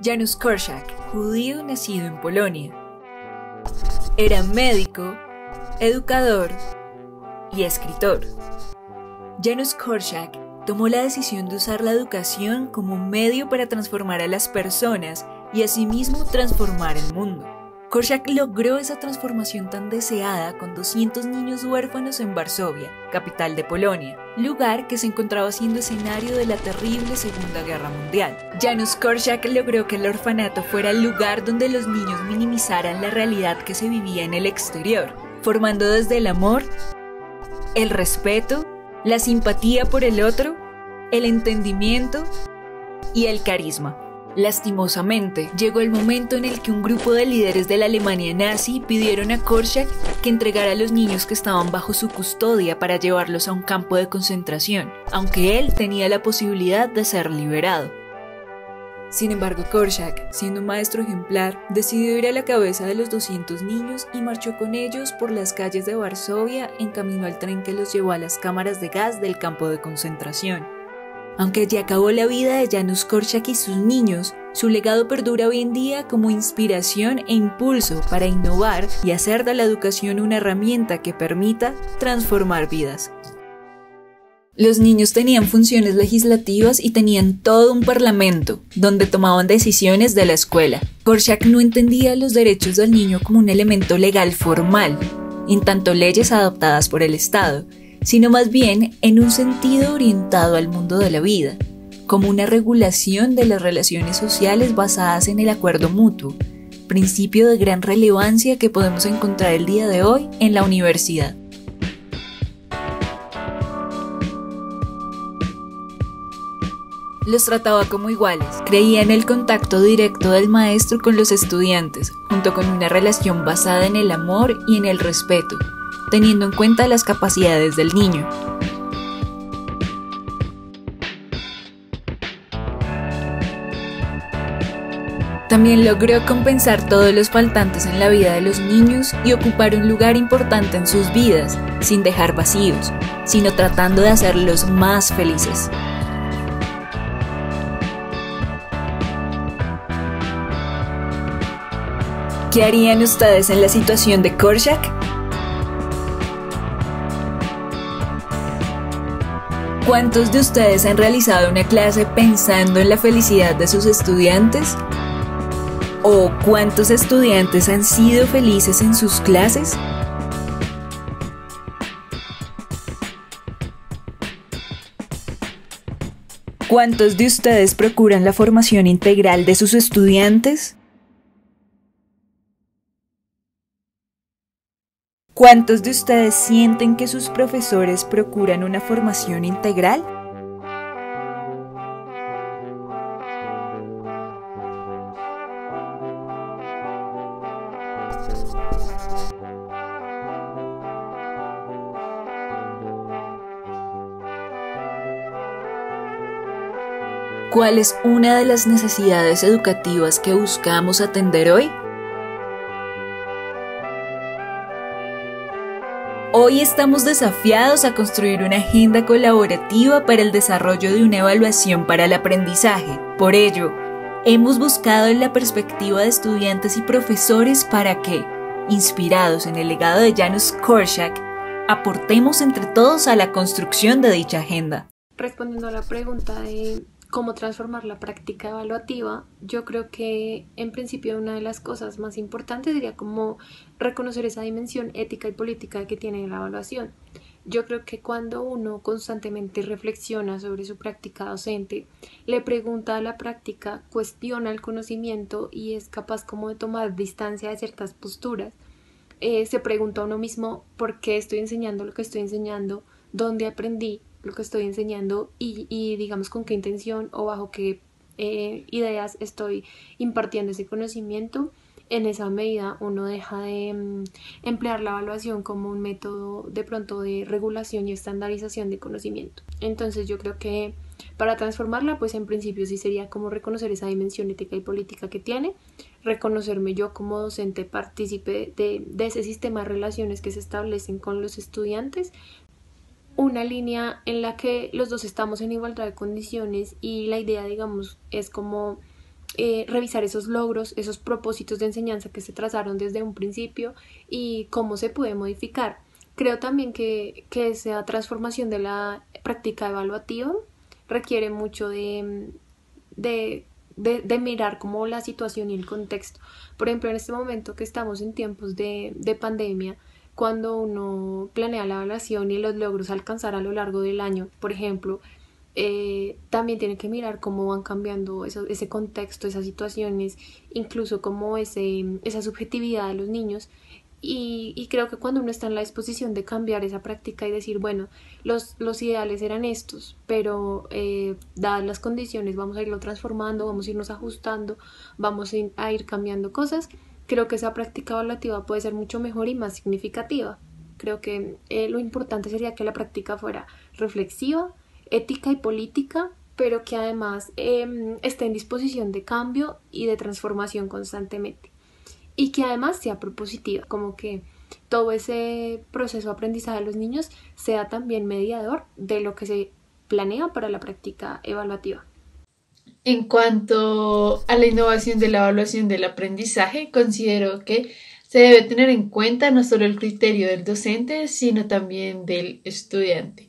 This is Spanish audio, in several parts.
Janusz Korczak, judío nacido en Polonia. Era médico, educador y escritor. Janusz Korczak tomó la decisión de usar la educación como un medio para transformar a las personas y asimismo transformar el mundo. Korczak logró esa transformación tan deseada con 200 niños huérfanos en Varsovia, capital de Polonia, lugar que se encontraba siendo escenario de la terrible Segunda Guerra Mundial. Janusz Korczak logró que el orfanato fuera el lugar donde los niños minimizaran la realidad que se vivía en el exterior, formando desde el amor, el respeto, la simpatía por el otro, el entendimiento y el carisma. Lastimosamente, llegó el momento en el que un grupo de líderes de la Alemania nazi pidieron a Korczak que entregara a los niños que estaban bajo su custodia para llevarlos a un campo de concentración, aunque él tenía la posibilidad de ser liberado. Sin embargo, Korczak, siendo un maestro ejemplar, decidió ir a la cabeza de los 200 niños y marchó con ellos por las calles de Varsovia en camino al tren que los llevó a las cámaras de gas del campo de concentración. Aunque allí acabó la vida de Janusz Korczak y sus niños, su legado perdura hoy en día como inspiración e impulso para innovar y hacer de la educación una herramienta que permita transformar vidas. Los niños tenían funciones legislativas y tenían todo un parlamento, donde tomaban decisiones de la escuela. Korczak no entendía los derechos del niño como un elemento legal formal, en tanto leyes adoptadas por el Estado, sino más bien en un sentido orientado al mundo de la vida, como una regulación de las relaciones sociales basadas en el acuerdo mutuo, principio de gran relevancia que podemos encontrar el día de hoy en la universidad. Los trataba como iguales, creía en el contacto directo del maestro con los estudiantes, junto con una relación basada en el amor y en el respeto, teniendo en cuenta las capacidades del niño. También logró compensar todos los faltantes en la vida de los niños y ocupar un lugar importante en sus vidas, sin dejar vacíos, sino tratando de hacerlos más felices. ¿Qué harían ustedes en la situación de Korczak? ¿Cuántos de ustedes han realizado una clase pensando en la felicidad de sus estudiantes? ¿O cuántos estudiantes han sido felices en sus clases? ¿Cuántos de ustedes procuran la formación integral de sus estudiantes? ¿Cuántos de ustedes sienten que sus profesores procuran una formación integral? ¿Cuál es una de las necesidades educativas que buscamos atender hoy? Hoy estamos desafiados a construir una agenda colaborativa para el desarrollo de una evaluación para el aprendizaje. Por ello, hemos buscado la perspectiva de estudiantes y profesores para que, inspirados en el legado de Janusz Korczak, aportemos entre todos a la construcción de dicha agenda. Respondiendo a la pregunta de cómo transformar la práctica evaluativa, yo creo que en principio una de las cosas más importantes sería como reconocer esa dimensión ética y política que tiene la evaluación. Yo creo que cuando uno constantemente reflexiona sobre su práctica docente, le pregunta a la práctica, cuestiona el conocimiento y es capaz como de tomar distancia de ciertas posturas, se pregunta a uno mismo por qué estoy enseñando lo que estoy enseñando, dónde aprendí lo que estoy enseñando y digamos con qué intención o bajo qué ideas estoy impartiendo ese conocimiento. En esa medida uno deja de emplear la evaluación como un método de pronto de regulación y estandarización de conocimiento. Entonces yo creo que para transformarla, pues en principio sí sería como reconocer esa dimensión ética y política que tiene, reconocerme yo como docente partícipe de ese sistema de relaciones que se establecen con los estudiantes, una línea en la que los dos estamos en igualdad de condiciones y la idea, digamos, es como revisar esos logros, esos propósitos de enseñanza que se trazaron desde un principio y cómo se puede modificar. Creo también que esa transformación de la práctica evaluativa requiere mucho de mirar como la situación y el contexto. Por ejemplo, en este momento que estamos en tiempos de pandemia, cuando uno planea la evaluación y los logros alcanzar a lo largo del año, por ejemplo, también tiene que mirar cómo van cambiando ese contexto, esas situaciones, incluso como esa subjetividad de los niños. Y creo que cuando uno está en la disposición de cambiar esa práctica y decir, bueno, los ideales eran estos, pero dadas las condiciones vamos a irlo transformando, vamos a irnos ajustando, vamos a ir cambiando cosas, creo que esa práctica evaluativa puede ser mucho mejor y más significativa. Creo que lo importante sería que la práctica fuera reflexiva, ética y política, pero que además esté en disposición de cambio y de transformación constantemente. Y que además sea propositiva, como que todo ese proceso de aprendizaje de los niños sea también mediador de lo que se planea para la práctica evaluativa. En cuanto a la innovación de la evaluación del aprendizaje, considero que se debe tener en cuenta no solo el criterio del docente, sino también del estudiante.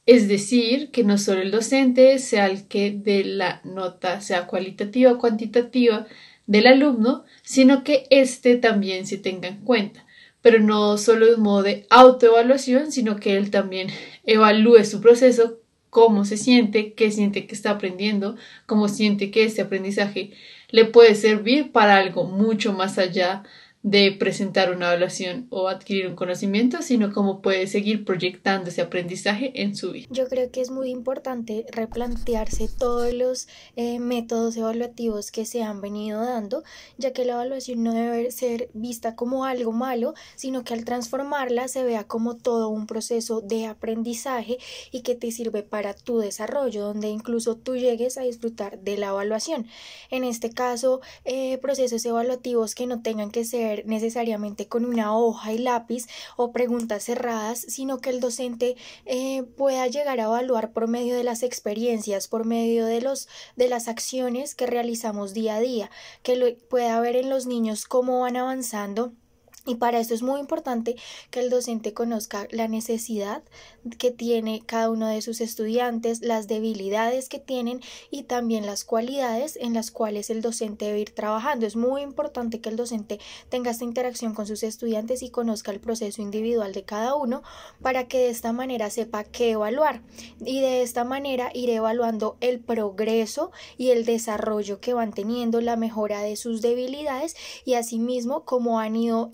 Es decir, que no solo el docente sea el que dé la nota, sea cualitativa o cuantitativa, del alumno, sino que éste también se tenga en cuenta, pero no solo de un modo de autoevaluación, sino que él también evalúe su proceso, cómo se siente, qué siente que está aprendiendo, cómo siente que este aprendizaje le puede servir para algo mucho más allá de presentar una evaluación o adquirir un conocimiento, sino cómo puede seguir proyectando ese aprendizaje en su vida. Yo creo que es muy importante replantearse todos los métodos evaluativos que se han venido dando, ya que la evaluación no debe ser vista como algo malo, sino que al transformarla se vea como todo un proceso de aprendizaje y que te sirve para tu desarrollo, donde incluso tú llegues a disfrutar de la evaluación. En este caso, procesos evaluativos que no tengan que ser necesariamente con una hoja y lápiz o preguntas cerradas, sino que el docente pueda llegar a evaluar por medio de las experiencias, por medio de las acciones que realizamos día a día, que pueda ver en los niños cómo van avanzando. Y para esto es muy importante que el docente conozca la necesidad que tiene cada uno de sus estudiantes, las debilidades que tienen y también las cualidades en las cuales el docente debe ir trabajando. Es muy importante que el docente tenga esta interacción con sus estudiantes y conozca el proceso individual de cada uno para que de esta manera sepa qué evaluar y de esta manera ir evaluando el progreso y el desarrollo que van teniendo, la mejora de sus debilidades y asimismo cómo han ido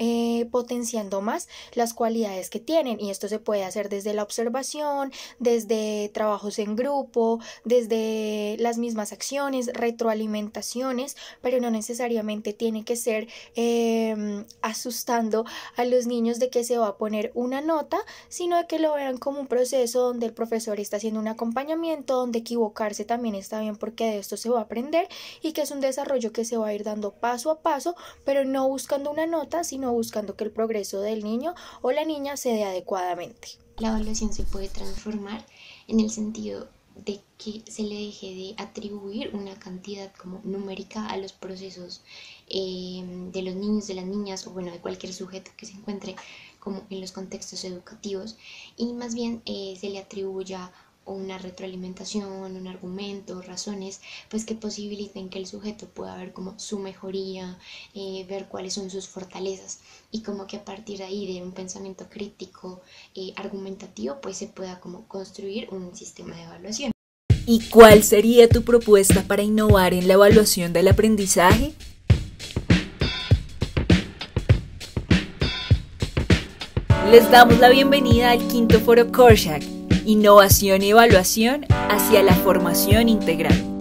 potenciando más las cualidades que tienen, y esto se puede hacer desde la observación, desde trabajos en grupo, desde las mismas acciones, retroalimentaciones, pero no necesariamente tiene que ser asustando a los niños de que se va a poner una nota, sino de que lo vean como un proceso donde el profesor está haciendo un acompañamiento, donde equivocarse también está bien porque de esto se va a aprender y que es un desarrollo que se va a ir dando paso a paso, pero no buscando una nota, sino buscando que el progreso del niño o la niña se dé adecuadamente. La evaluación se puede transformar en el sentido de que se le deje de atribuir una cantidad como numérica a los procesos de los niños, de las niñas o bueno, de cualquier sujeto que se encuentre como en los contextos educativos y más bien se le atribuya una retroalimentación, un argumento, razones, pues que posibiliten que el sujeto pueda ver como su mejoría, ver cuáles son sus fortalezas y como que a partir de ahí de un pensamiento crítico, argumentativo, pues se pueda como construir un sistema de evaluación. ¿Y cuál sería tu propuesta para innovar en la evaluación del aprendizaje? Les damos la bienvenida al quinto foro Korshak, Innovación y Evaluación hacia la Formación Integral.